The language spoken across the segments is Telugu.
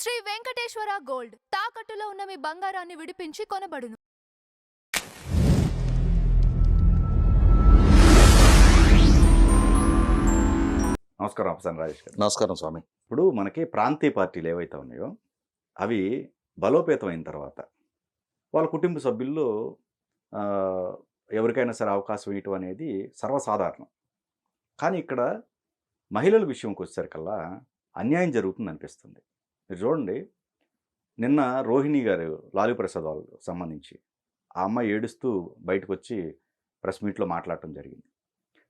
శ్రీ వెంకటేశ్వర గోల్డ్ తాకట్టులో ఉన్న మీ బంగారాన్ని విడిపించి కొనబడును. నమస్కారం అఫ్సాన్ రాజేష్ గారు. నమస్కారం స్వామి. ఇప్పుడు మనకి ప్రాంతీయ పార్టీలు ఏవైతే ఉన్నాయో అవి బలోపేతం అయిన తర్వాత వాళ్ళ కుటుంబ సభ్యుల్లో ఎవరికైనా సరే అవకాశం ఇవ్వటం అనేది సర్వసాధారణం. కానీ ఇక్కడ మహిళల విషయంకి వచ్చేసరికల్లా అన్యాయం జరుగుతుంది అనిపిస్తుంది. మీరు చూడండి, నిన్న రోహిణి గారు లాలూ ప్రసాద్ వాళ్ళకు సంబంధించి ఆ అమ్మాయి ఏడుస్తూ బయటకు వచ్చి ప్రెస్ మీట్లో మాట్లాడటం జరిగింది.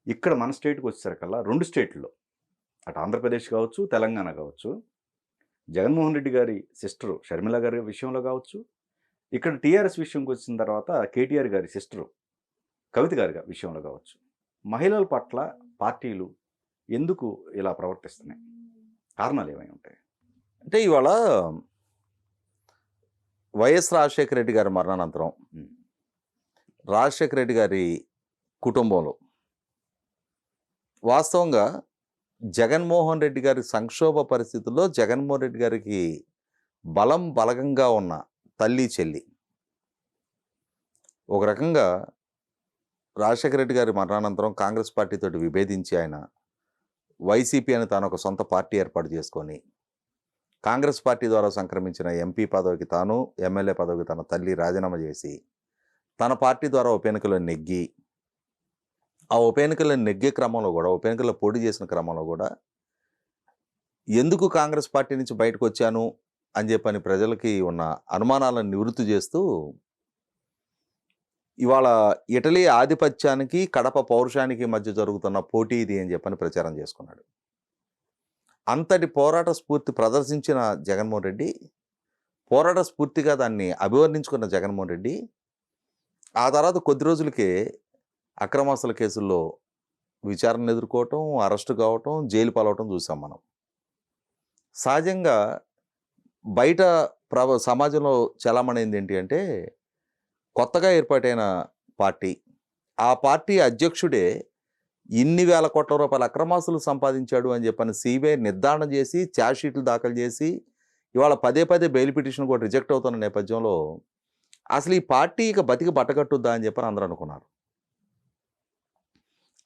ఇక్కడ మన స్టేట్కి వచ్చేసరికల్లా 2 స్టేట్లలో, అటు ఆంధ్రప్రదేశ్ కావచ్చు, తెలంగాణ కావచ్చు, జగన్మోహన్ రెడ్డి గారి సిస్టరు షర్మిల గారి విషయంలో కావచ్చు, ఇక్కడ టీఆర్ఎస్ విషయంకి వచ్చిన తర్వాత కేటీఆర్ గారి సిస్టరు కవిత గారి విషయంలో కావచ్చు, మహిళల పట్ల పార్టీలు ఎందుకు ఇలా ప్రవర్తిస్తున్నాయి? కారణాలు ఏమై ఉంటాయి? అంటే ఇవాళ వైఎస్ రాజశేఖర రెడ్డి గారి మరణానంతరం రాజశేఖర రెడ్డి గారి కుటుంబంలో వాస్తవంగా జగన్మోహన్ రెడ్డి గారి సంక్షోభ పరిస్థితుల్లో జగన్మోహన్ రెడ్డి గారికి బలగంగా ఉన్న తల్లి చెల్లి ఒక రకంగా రాజశేఖర రెడ్డి గారి మరణానంతరం కాంగ్రెస్ పార్టీతో విభేదించి ఆయన వైసీపీ అని తాను ఒక సొంత పార్టీ ఏర్పాటు చేసుకొని కాంగ్రెస్ పార్టీ ద్వారా సంక్రమించిన ఎంపీ పదవికి తాను, ఎమ్మెల్యే పదవికి తన తల్లి రాజీనామా చేసి తన పార్టీ ద్వారా ఉప ఎన్నికల్లో నెగ్గి ఆ ఉప ఎన్నికల్లో నెగ్గే క్రమంలో కూడా, ఉప ఎన్నికల్లో పోటీ చేసిన క్రమంలో కూడా ఎందుకు కాంగ్రెస్ పార్టీ నుంచి బయటకు వచ్చాను అని చెప్పని ప్రజలకి ఉన్న అనుమానాలను నివృత్తి చేస్తూ ఇవాళ ఇటలీ ఆధిపత్యానికి కడప పౌరుషానికి మధ్య జరుగుతున్న పోటీ ఇది అని చెప్పని ప్రచారం చేసుకున్నాడు. అంతటి పోరాట స్ఫూర్తి ప్రదర్శించిన జగన్మోహన్ రెడ్డి, పోరాట స్ఫూర్తిగా దాన్ని అభివర్ణించుకున్న జగన్మోహన్ రెడ్డి ఆ తర్వాత కొద్ది రోజులకే అక్రమాస్తుల కేసుల్లో విచారణ ఎదుర్కోవటం, అరెస్టు కావటం, జైలు పాలవటం చూసాం మనం. సహజంగా బయట సమాజంలో చలామణైంది ఏంటి అంటే, కొత్తగా ఏర్పాటైన పార్టీ, ఆ పార్టీ అధ్యక్షుడే ఇన్ని వేల కోట్ల రూపాయల అక్రమాస్తులు సంపాదించాడు అని చెప్పని సిబిఐ నిర్ధారణ చేసి ఛార్జ్ షీట్లు దాఖలు చేసి ఇవాళ పదే బెయిల్ పిటిషన్ కూడా రిజెక్ట్ అవుతున్న నేపథ్యంలో అసలు ఈ పార్టీ ఇక బతికి బట్టగట్టుద్దా అని చెప్పని అందరూ అనుకున్నారు.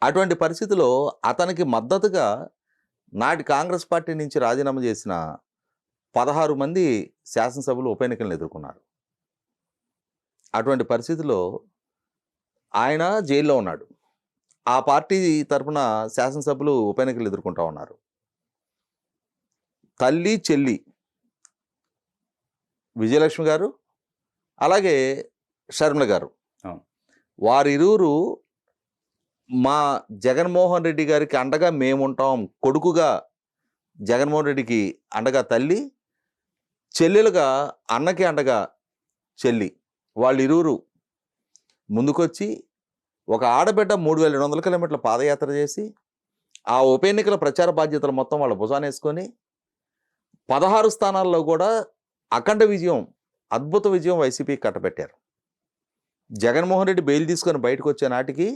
అటువంటి పరిస్థితిలో అతనికి మద్దతుగా నాటి కాంగ్రెస్ పార్టీ నుంచి రాజీనామా చేసిన 16 మంది శాసనసభ్యులు ఉప ఎన్నికలను ఎదుర్కొన్నారు. అటువంటి పరిస్థితిలో ఆయన జైల్లో ఉన్నాడు. ఆ పార్టీ తరఫున శాసనసభ్యులు ఉప ఎన్నికలు ఎదుర్కొంటూ ఉన్నారు. తల్లి చెల్లి విజయలక్ష్మి గారు, అలాగే షర్మిల గారు, వారిరువురు మా జగన్మోహన్ రెడ్డి గారికి అండగా మేముంటాం, కొడుకుగా జగన్మోహన్ రెడ్డికి అండగా తల్లి, చెల్లెలుగా అన్నకి అండగా చెల్లి, వాళ్ళిరువురు ముందుకొచ్చి ఒక ఆడబిడ్డ 3200 కిలోమీటర్ల పాదయాత్ర చేసి ఆ ఉప ఎన్నికల ప్రచార బాధ్యతలు మొత్తం వాళ్ళ భుజానేసుకొని 16 స్థానాల్లో కూడా అఖండ విజయం, అద్భుత విజయం వైసీపీకి కట్టబెట్టారు. జగన్మోహన్ రెడ్డి బెయిల్ తీసుకొని బయటకు వచ్చే నాటికి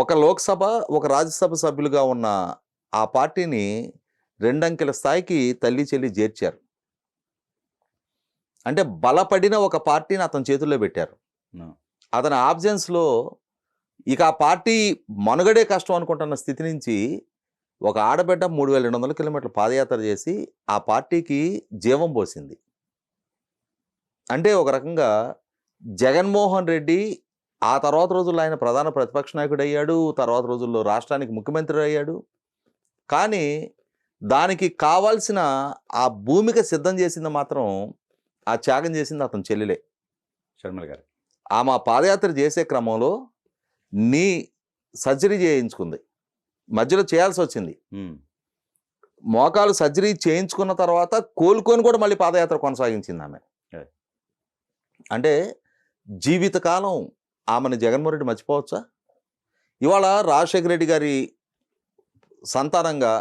ఒక లోక్సభ, ఒక రాజ్యసభ సభ్యులుగా ఉన్న ఆ పార్టీని 2 అంకెల స్థాయికి తల్లి చెల్లి చేర్చారు. అంటే బలపడిన ఒక పార్టీని అతని చేతుల్లో పెట్టారు. అతని ఆబ్జెన్స్లో ఇక ఆ పార్టీ మనుగడే కష్టం అనుకుంటున్న స్థితి నుంచి ఒక ఆడబిడ్డ 3200 కిలోమీటర్ల పాదయాత్ర చేసి ఆ పార్టీకి జీవం పోసింది. అంటే ఒక రకంగా జగన్మోహన్ రెడ్డి ఆ తర్వాత రోజుల్లో ఆయన ప్రధాన ప్రతిపక్ష నాయకుడు అయ్యాడు, తర్వాత రోజుల్లో రాష్ట్రానికి ముఖ్యమంత్రి అయ్యాడు. కానీ దానికి కావాల్సిన ఆ భూమిక సిద్ధం చేసింది మాత్రం, ఆ త్యాగం చేసింది అతని చెల్లెలే, షర్మిల గారు. ఆమె పాదయాత్ర చేసే క్రమంలో నీ సర్జరీ చేయించుకుంది, మధ్యలో చేయాల్సి వచ్చింది. మోకాలు సర్జరీ చేయించుకున్న తర్వాత కోలుకొని కూడా మళ్ళీ పాదయాత్ర కొనసాగించింది ఆమె. అంటే జీవితకాలం ఆమెను జగన్మోహన్ రెడ్డి మర్చిపోవచ్చా? ఇవాళ రాజశేఖర రెడ్డి గారి సంతానంగా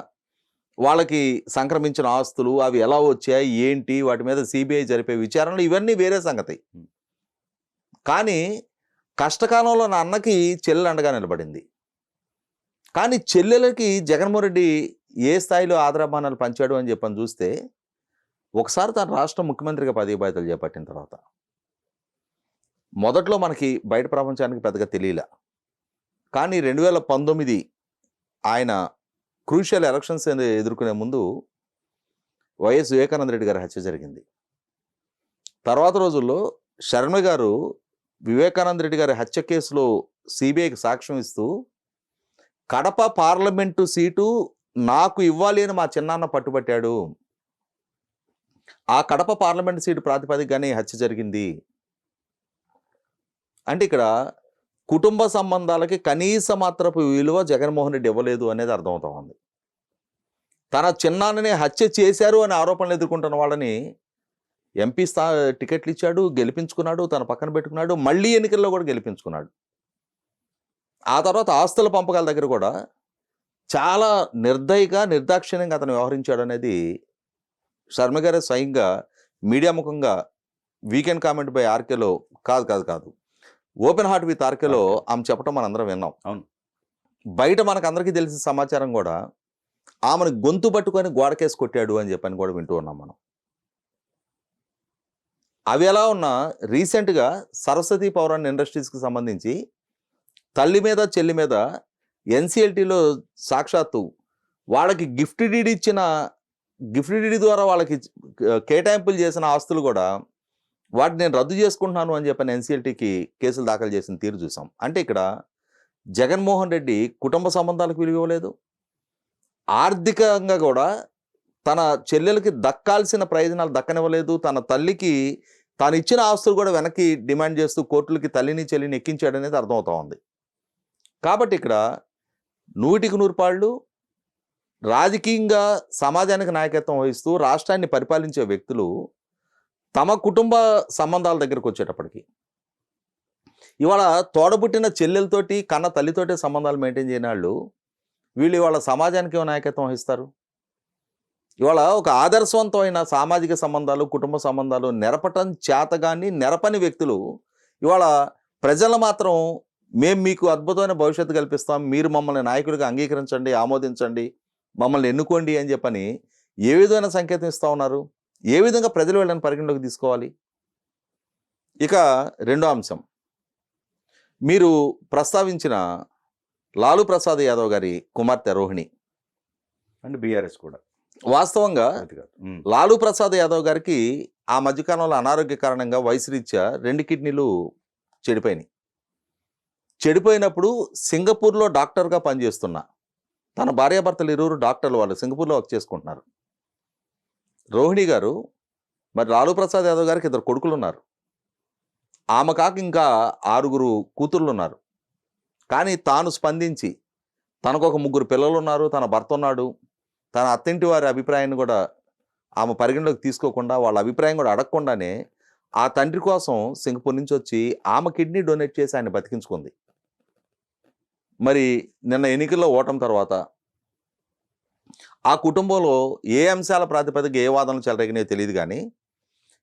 వాళ్ళకి సంక్రమించిన ఆస్తులు అవి ఎలా వచ్చాయి ఏంటి, వాటి మీద సిబిఐ జరిపే విచారణలు ఇవన్నీ వేరే సంగతి. కానీ కష్టకాలంలో నా అన్నకి చెల్లెలు అండగా నిలబడింది. కానీ చెల్లెలకి జగన్మోహన్ రెడ్డి ఏ స్థాయిలో ఆదరాభిమానాలు పంచాడు అని చెప్పని చూస్తే ఒకసారి తన రాష్ట్ర ముఖ్యమంత్రిగా పదవి బాధ్యతలు చేపట్టిన తర్వాత మొదట్లో మనకి బయట ప్రపంచానికి పెద్దగా తెలియలే. కానీ 2019 ఆయన క్రూషియల్ ఎలక్షన్స్ ఎదుర్కొనే ముందు వైఎస్ వివేకానంద రెడ్డి గారి హత్య జరిగింది. తర్వాత రోజుల్లో శర్మ గారు వివేకానంద రెడ్డి గారి హత్య కేసులో సిబిఐకి సాక్ష్యం ఇస్తూ కడప పార్లమెంటు సీటు నాకు ఇవ్వాలి అని మా చిన్నాన్న పట్టుబట్టాడు, ఆ కడప పార్లమెంటు సీటు ప్రాతిపదికగానే ఈ హత్య జరిగింది అంటే ఇక్కడ కుటుంబ సంబంధాలకి కనీస మాత్రపు విలువ జగన్మోహన్ రెడ్డి ఇవ్వలేదు అనేది అర్థమవుతా ఉంది. తన చిన్నాన్నని హత్య చేశారు అనే ఆరోపణలు ఎదుర్కొంటున్న వాళ్ళని ఎంపీ టికెట్లు ఇచ్చాడు, గెలిపించుకున్నాడు, తన పక్కన పెట్టుకున్నాడు, మళ్ళీ ఎన్నికల్లో కూడా గెలిపించుకున్నాడు. ఆ తర్వాత ఆస్తుల పంపకాల దగ్గర కూడా చాలా నిర్దాక్షిణ్యంగా అతను వ్యవహరించాడు అనేది శర్మ గారే స్వయంగా మీడియా ముఖంగా వీకెండ్ కామెంట్ బై ఆర్కేలో కాదు ఓపెన్ హార్ట్ విత్ ఆర్కేలో ఆమె చెప్పడం మనందరం విన్నాం. అవును. బయట మనకు అందరికీ తెలిసిన సమాచారం కూడా ఆమెను గొంతు పట్టుకొని గోడకేసి కొట్టాడు అని చెప్పని కూడా వింటూ ఉన్నాం మనం. అవి ఎలా ఉన్నా రీసెంట్గా సరస్వతి పౌరాణి ఇండస్ట్రీస్కి సంబంధించి తల్లి మీద చెల్లి మీద ఎన్సిఎల్టీలో సాక్షాత్తు వాళ్ళకి గిఫ్ట్ డీడీ ద్వారా వాళ్ళకి కేటాయింపులు చేసిన ఆస్తులు కూడా వాటిని నేను రద్దు చేసుకుంటున్నాను అని చెప్పని ఎన్సిఎల్టీకి కేసులు దాఖలు చేసిన తీరు చూసాం. అంటే ఇక్కడ జగన్మోహన్ రెడ్డి కుటుంబ సంబంధాలకు విలువ ఇవ్వలేదు, ఆర్థికంగా కూడా తన చెల్లెలకి దక్కాల్సిన ప్రయోజనాలు దక్కనివ్వలేదు, తన తల్లికి తాను ఇచ్చిన ఆస్తులు కూడా వెనక్కి డిమాండ్ చేస్తూ కోర్టులకి తల్లిని చెల్లిని ఎక్కించాడు అనేది అర్థమవుతా ఉంది. కాబట్టి ఇక్కడ 100కి 100 పాళ్ళు రాజకీయంగా సమాజానికి నాయకత్వం వహిస్తూ రాష్ట్రాన్ని పరిపాలించే వ్యక్తులు తమ కుటుంబ సంబంధాల దగ్గరకు వచ్చేటప్పటికి ఇవాళ తోడబుట్టిన చెల్లెలతోటి కన్న తల్లితోటి సంబంధాలు మెయింటైన్ చేయని వాళ్ళు వీళ్ళు ఇవాళ సమాజానికి నాయకత్వం వహిస్తారు. ఇవాళ ఒక ఆదర్శవంతమైన సామాజిక సంబంధాలు కుటుంబ సంబంధాలు నెరపటం చేతగాని నెరపని వ్యక్తులు ఇవాళ ప్రజలు మాత్రం మేము మీకు అద్భుతమైన భవిష్యత్తు కల్పిస్తాం, మీరు మమ్మల్ని నాయకుడిగా అంగీకరించండి, ఆమోదించండి, మమ్మల్ని ఎన్నుకోండి అని చెప్పని ఏ విధమైన సంకేతం ఇస్తూ ఉన్నారు? ఏ విధంగా ప్రజలు వీళ్ళని పరిగణలోకి తీసుకోవాలి? ఇక రెండో అంశం, మీరు ప్రస్తావించిన లాలూ ప్రసాద్ యాదవ్ గారి కుమార్తె రోహిణి అండ్ బీఆర్ఎస్ కూడా వాస్తవంగా లాలూ ప్రసాద్ యాదవ్ గారికి ఆ మధ్యకాలంలో అనారోగ్య కారణంగా వయసు రీత్యా 2 కిడ్నీలు చెడిపోయినప్పుడు సింగపూర్లో డాక్టర్గా పనిచేస్తున్న తన భార్యాభర్తలు ఇరువురు డాక్టర్లు, వాళ్ళు సింగపూర్లో వర్క్ చేసుకుంటున్నారు. రోహిణి గారు మరి లాలూ ప్రసాద్ యాదవ్ గారికి 2 కొడుకులు ఉన్నారు, ఆమె కాక ఇంకా 6 కూతుర్లు ఉన్నారు. కానీ తాను స్పందించి తనకు ఒక 3 పిల్లలు ఉన్నారు, తన భర్త ఉన్నాడు, తన అత్తింటి వారి అభిప్రాయాన్ని కూడా ఆమె పరిగణలోకి తీసుకోకుండా వాళ్ళ అభిప్రాయం కూడా అడగకుండానే ఆ తండ్రి కోసం సింగపూర్ నుంచి వచ్చి ఆమె కిడ్నీ డొనేట్ చేసి ఆయన బతికించుకుంది. మరి నిన్న ఎన్నికల్లో ఓటమి తర్వాత ఆ కుటుంబంలో ఏ అంశాల ప్రాతిపదిక ఏ వాదనలు చెలరేగినాయో తెలియదు, కానీ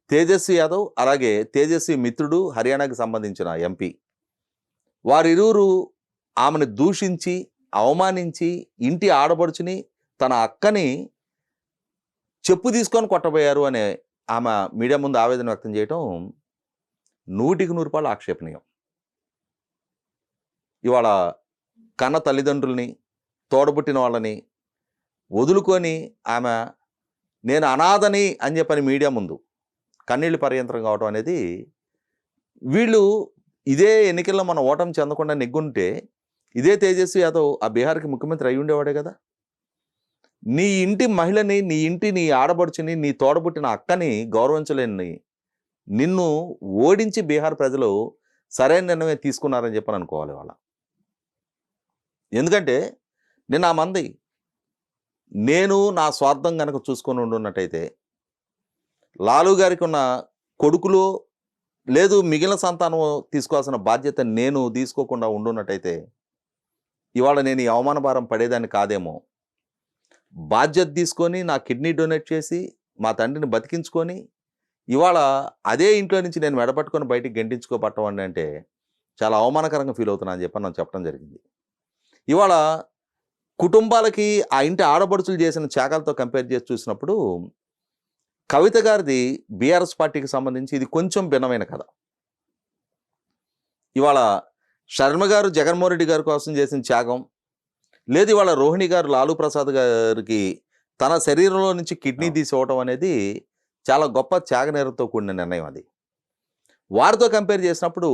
తేజస్వి యాదవ్ అలాగే తేజస్వి మిత్రుడు హర్యానాకి సంబంధించిన ఎంపీ వారిరువురు ఆమెను దూషించి అవమానించి ఇంటి ఆడపడుచుని తన అక్కని చెప్పు తీసుకొని కొట్టబోయారు అనే ఆమె మీడియా ముందు ఆవేదన వ్యక్తం చేయటం 100కి 100 పాళ్ళు ఆక్షేపణీయం. ఇవాళ కన్న తల్లిదండ్రుల్ని తోడబుట్టిన వాళ్ళని వదులుకొని ఆమె నేను అనాథని అని చెప్పని మీడియా ముందు కన్నీళ్ళు పర్యంతరం కావటం అనేది, వీళ్ళు ఇదే ఎన్నికల్లో మన ఓటమి చెందకుండా నెగ్గుంటే ఇదే తేజస్వి యాదవ్ ఆ బీహార్కి ముఖ్యమంత్రి అయి ఉండేవాడే కదా. నీ ఇంటి మహిళని, నీ ఆడబడుచుని, నీ తోడబుట్టిన అక్కని గౌరవించలేని నిన్ను ఓడించి బీహార్ ప్రజలు సరైన నిర్ణయం తీసుకున్నారని చెప్పని అనుకోవాలి వాళ్ళ. ఎందుకంటే నిన్న ఆ మంది నేను నా స్వార్థం కనుక చూసుకొని ఉండున్నట్టయితే లాలూ గారికి ఉన్న కొడుకులు లేదు మిగిలిన సంతానం తీసుకోవాల్సిన బాధ్యత నేను తీసుకోకుండా ఉండున్నట్టయితే ఇవాళ నేను ఈ అవమాన భారం పడేదాన్ని కాదేమో. బాధ్యత తీసుకొని నా కిడ్నీ డొనేట్ చేసి మా తండ్రిని బతికించుకొని ఇవాళ అదే ఇంట్లో నుంచి నేను మెడపట్టుకొని బయటికి గెంటించుకోబట్టం అంటే చాలా అవమానకరంగా ఫీల్ అవుతున్నా అని చెప్పి నాకు చెప్పడం జరిగింది. ఇవాళ కుటుంబాలకి ఆ ఇంటి ఆడపడుచులు చేసిన త్యాగాలతో కంపేర్ చేసి చూసినప్పుడు కవిత గారిది బీఆర్ఎస్ పార్టీకి సంబంధించి ఇది కొంచెం భిన్నమైన కథ. ఇవాళ శర్మ గారు జగన్మోహన్ రెడ్డి గారి కోసం చేసిన త్యాగం, లేదు ఇవాళ రోహిణి గారు లాలూ ప్రసాద్ గారికి తన శరీరంలో నుంచి కిడ్నీ తీసుకోవటం అనేది చాలా గొప్ప త్యాగనిరతో కూడిన నిర్ణయం. అది వారితో కంపేర్ చేసినప్పుడు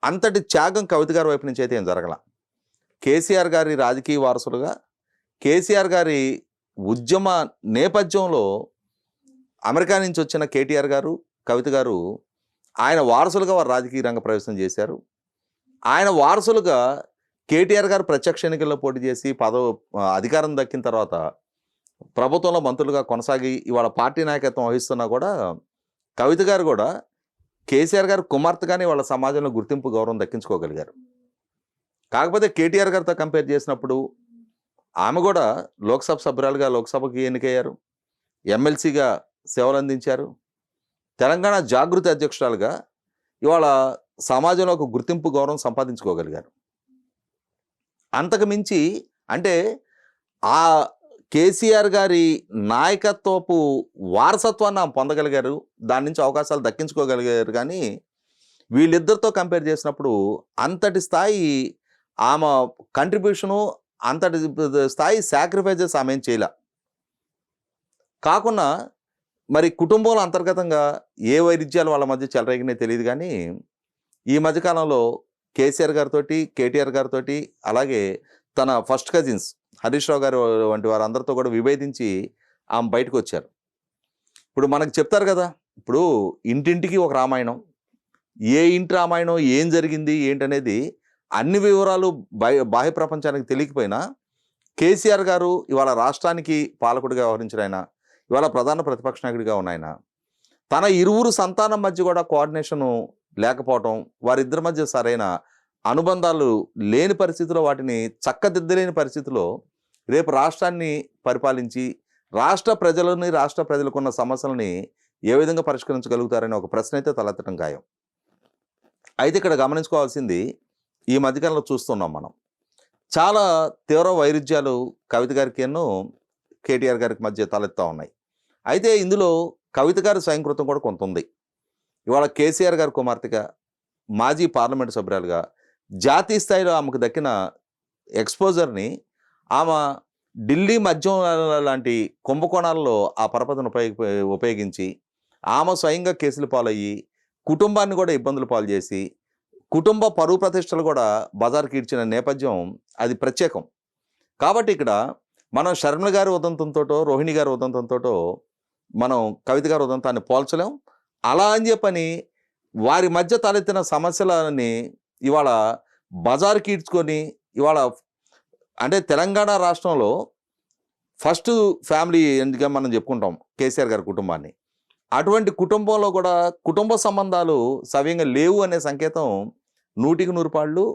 అంతటి త్యాగం కవిత గారి వైపు నుంచి అయితే ఏం జరగల. కేసీఆర్ గారి రాజకీయ వారసులుగా, కేసీఆర్ గారి ఉద్యమ నేపథ్యంలో అమెరికా నుంచి వచ్చిన కేటీఆర్ గారు, కవిత గారు ఆయన వారసులుగా వారు రాజకీయ రంగ ప్రవేశం చేశారు. ఆయన వారసులుగా కేటీఆర్ గారు ప్రత్యక్ష ఎన్నికల్లో పోటీ చేసి అధికారం దక్కిన తర్వాత ప్రభుత్వంలో మంత్రులుగా కొనసాగి ఇవాళ పార్టీ నాయకత్వం వహిస్తున్నా కూడా కవిత గారు కూడా కేసీఆర్ గారు కుమార్తెగానే వాళ్ళ సమాజంలో గుర్తింపు గౌరవం దక్కించుకోగలిగారు. కాకపోతే కేటీఆర్ గారితో కంపేర్ చేసినప్పుడు ఆమె కూడా లోక్సభ సభ్యురాలుగా లోక్సభకి ఎన్నికయ్యారు, ఎమ్మెల్సీగా సేవలు అందించారు, తెలంగాణ జాగృతి అధ్యక్షురాలుగా ఇవాళ సమాజంలో ఒక గుర్తింపు గౌరవం సంపాదించుకోగలిగారు. అంతకు మించి అంటే ఆ కేసీఆర్ గారి నాయకత్వపు వారసత్వాన్ని ఆమె పొందగలిగారు, దాని నుంచి అవకాశాలు దక్కించుకోగలిగారు. కానీ వీళ్ళిద్దరితో కంపేర్ చేసినప్పుడు అంతటి స్థాయి ఆమె కంట్రిబ్యూషను, అంతటి స్థాయి సాక్రిఫైజెస్ ఆమె ఏం చేయలే. కాకుండా మరి కుటుంబంలో అంతర్గతంగా ఏ వైరుధ్యాలు వాళ్ళ మధ్య చెలరేగినాయి తెలియదు. కానీ ఈ మధ్యకాలంలో కేసీఆర్ గారితో, కేటీఆర్ గారితో, అలాగే తన ఫస్ట్ కజిన్స్ హరీష్ రావు గారు వంటి వారందరితో కూడా విభేదించి ఆమె బయటకు వచ్చారు. ఇప్పుడు మనకు చెప్తారు కదా, ఇప్పుడు ఇంటింటికి ఒక రామాయణం, ఏ ఇంటి రామాయణం, ఏం జరిగింది ఏంటనేది అన్ని వివరాలు బాహ్య ప్రపంచానికి తెలియకపోయినా కేసీఆర్ గారు ఇవాళ రాష్ట్రానికి పాలకుడిగా వ్యవహరించిన ఆయన, ఇవాళ ప్రధాన ప్రతిపక్ష నాయకుడిగా ఉన్న ఆయన, తన ఇరువురు సంతానం మధ్య కూడా కోఆర్డినేషను లేకపోవటం, వారిద్దరి మధ్య సరైన అనుబంధాలు లేని పరిస్థితిలో, వాటిని చక్కదిద్దలేని పరిస్థితిలో రేపు రాష్ట్రాన్ని పరిపాలించి రాష్ట్ర ప్రజలకు ఉన్న సమస్యలని ఏ విధంగా పరిష్కరించగలుగుతారనే ఒక ప్రశ్న అయితే తలెత్తడం ఖాయం. అయితే ఇక్కడ గమనించుకోవాల్సింది, ఈ మధ్యకాలంలో చూస్తున్నాం మనం చాలా తీవ్ర వైరుధ్యాలు కవిత గారికి కేటీఆర్ గారికి మధ్య తలెత్తా ఉన్నాయి. అయితే ఇందులో కవిత గారి స్వయంకృతం కూడా కొంత ఉంది. ఇవాళ కేసీఆర్ గారి కుమార్తెగా, మాజీ పార్లమెంటు సభ్యురాలుగా, జాతీయ స్థాయిలో ఆమెకు దక్కిన ఎక్స్పోజర్ని ఆమె ఢిల్లీ మద్యం లాంటి కుంభకోణాల్లో ఆ పరపతిని ఉపయోగించి ఆమె స్వయంగా కేసులు పాలయ్యి కుటుంబాన్ని కూడా ఇబ్బందులు పాలు చేసి కుటుంబ పరువు ప్రతిష్టలు కూడా బజార్కి ఇచ్చిన నేపథ్యం అది ప్రత్యేకం. కాబట్టి ఇక్కడ మనం శర్మిల గారి ఉదంతంతో, రోహిణి గారి ఉదంతంతో మనం కవిత గారి ఉదంతాన్ని పోల్చలేం. అలా అని చెప్పని వారి మధ్య తలెత్తిన సమస్యలని ఇవాళ బజార్కి ఈడ్చుకొని ఇవాళ అంటే తెలంగాణ రాష్ట్రంలో ఫస్ట్ ఫ్యామిలీ ఎందుగా మనం చెప్పుకుంటాం కేసీఆర్ గారి కుటుంబాన్ని. అటువంటి కుటుంబంలో కూడా కుటుంబ సంబంధాలు సవ్యంగా లేవు అనే సంకేతం 100%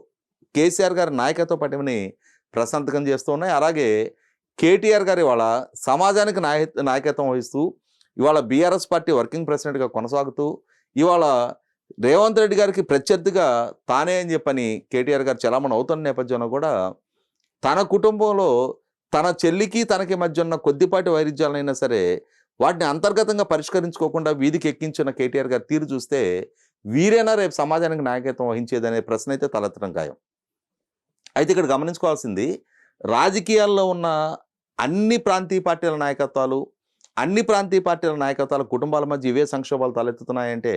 కేసీఆర్ గారి నాయకత్వ పటిమని ప్రశాంతకం చేస్తూ ఉన్నాయి. అలాగే కేటీఆర్ గారు ఇవాళ సమాజానికి నాయకత్వం వహిస్తూ ఇవాళ బీఆర్ఎస్ పార్టీ వర్కింగ్ ప్రెసిడెంట్గా కొనసాగుతూ ఇవాళ రేవంత్ రెడ్డి గారికి ప్రత్యర్థిగా తానే అని చెప్పని కేటీఆర్ గారు చలామణి అవుతున్న నేపథ్యంలో కూడా తన కుటుంబంలో తన చెల్లికి తనకి మధ్య ఉన్న కొద్దిపాటి వైరుధ్యాలైనా సరే వాటిని అంతర్గతంగా పరిష్కరించుకోకుండా వీధికి ఎక్కించిన కేటీఆర్ గారి తీరు చూస్తే వీరేనా రేపు సమాజానికి నాయకత్వం వహించేదనే ప్రశ్న అయితే తలెత్తడం ఖాయం. అయితే ఇక్కడ గమనించుకోవాల్సింది, రాజకీయాల్లో ఉన్న అన్ని ప్రాంతీయ పార్టీల నాయకత్వాల కుటుంబాల మధ్య ఇవే సంక్షోభాలు తలెత్తుతున్నాయంటే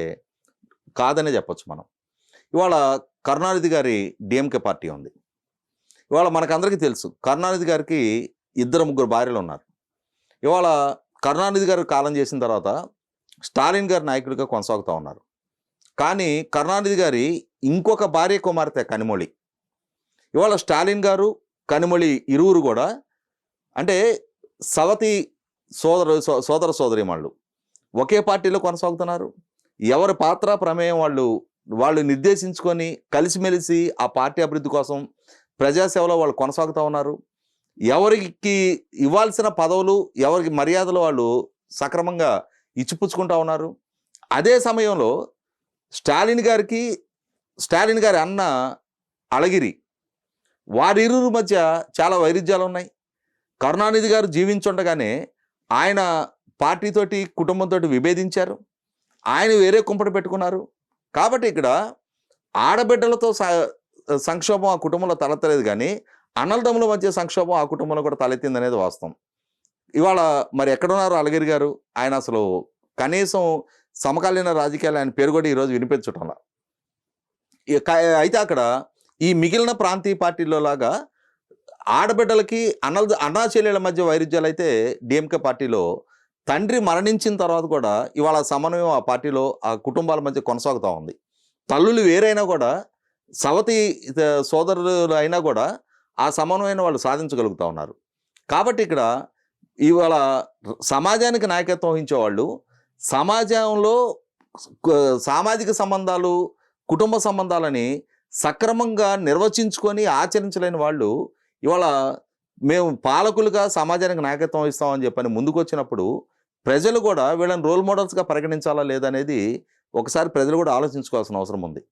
కాదనే చెప్పొచ్చు మనం. ఇవాళ కరుణానిధి గారి డిఎంకే పార్టీ ఉంది. ఇవాళ మనకందరికీ తెలుసు కరుణానిధి గారికి 2-3 భార్యలు ఉన్నారు. ఇవాళ కరుణానిధి గారు కాలం చేసిన తర్వాత స్టాలిన్ గారి నాయకుడిగా కొనసాగుతూ ఉన్నారు. కానీ కరుణానిధి గారి ఇంకొక భార్య కుమార్తె కనిమొళి, ఇవాళ స్టాలిన్ గారు కనిమొళి ఇరువురు కూడా అంటే సవతి సోదర సోదరీమణులు ఒకే పార్టీలో కొనసాగుతున్నారు. ఎవరి పాత్ర ప్రమేయం వాళ్ళు నిర్దేశించుకొని కలిసిమెలిసి ఆ పార్టీ అభివృద్ధి కోసం ప్రజాసేవలో వాళ్ళు కొనసాగుతూ ఉన్నారు. ఎవరికి ఇవ్వాల్సిన పదవులు, ఎవరికి మర్యాదలు వాళ్ళు సక్రమంగా ఇచ్చిపుచ్చుకుంటూ ఉన్నారు. అదే సమయంలో స్టాలిన్ గారి అన్న అళగిరి, వారిరువురు మధ్య చాలా వైరుధ్యాలు ఉన్నాయి. కరుణానిధి గారు జీవించుండగానే ఆయన పార్టీతోటి కుటుంబంతో విభేదించారు. ఆయన వేరే కుంపట పెట్టుకున్నారు. కాబట్టి ఇక్కడ ఆడబిడ్డలతో సంక్షోభం ఆ కుటుంబంలో తలెత్తలేదు, కానీ అన్నలదమ్ముల మధ్య సంక్షోభం ఆ కుటుంబంలో కూడా తలెత్తింది అనేది వాస్తవం. ఇవాళ మరి ఎక్కడున్నారు అళగిరి గారు? ఆయన అసలు కనీసం సమకాలీన రాజకీయాలు ఆయన పేరు కూడా ఈరోజు వినిపించటంలా. అయితే అక్కడ ఈ మిగిలిన ప్రాంతీయ పార్టీల్లో లాగా ఆడబిడ్డలకి అన్నా చెల్లెల మధ్య వైరుధ్యాలు అయితే డిఎంకే పార్టీలో తండ్రి మరణించిన తర్వాత కూడా ఇవాళ సమన్వయం ఆ పార్టీలో ఆ కుటుంబాల మధ్య కొనసాగుతూ ఉంది. తల్లులు వేరైనా కూడా, సవతి సోదరులు అయినా కూడా ఆ సమన్వయాన్ని వాళ్ళు సాధించగలుగుతూ ఉన్నారు. కాబట్టి ఇక్కడ ఇవాళ సమాజానికి నాయకత్వం వహించేవాళ్ళు సమాజంలో సామాజిక సంబంధాలు, కుటుంబ సంబంధాలని సక్రమంగా నిర్వచించుకొని ఆచరించలేని వాళ్ళు ఇవాళ మేము పాలకులుగా సమాజానికి నాయకత్వం ఇస్తామని చెప్పని ముందుకు వచ్చినప్పుడు ప్రజలు కూడా వీళ్ళని రోల్ మోడల్స్గా పరిగణించాలా లేదనేది ఒకసారి ప్రజలు కూడా ఆలోచించుకోవాల్సిన అవసరం ఉంది.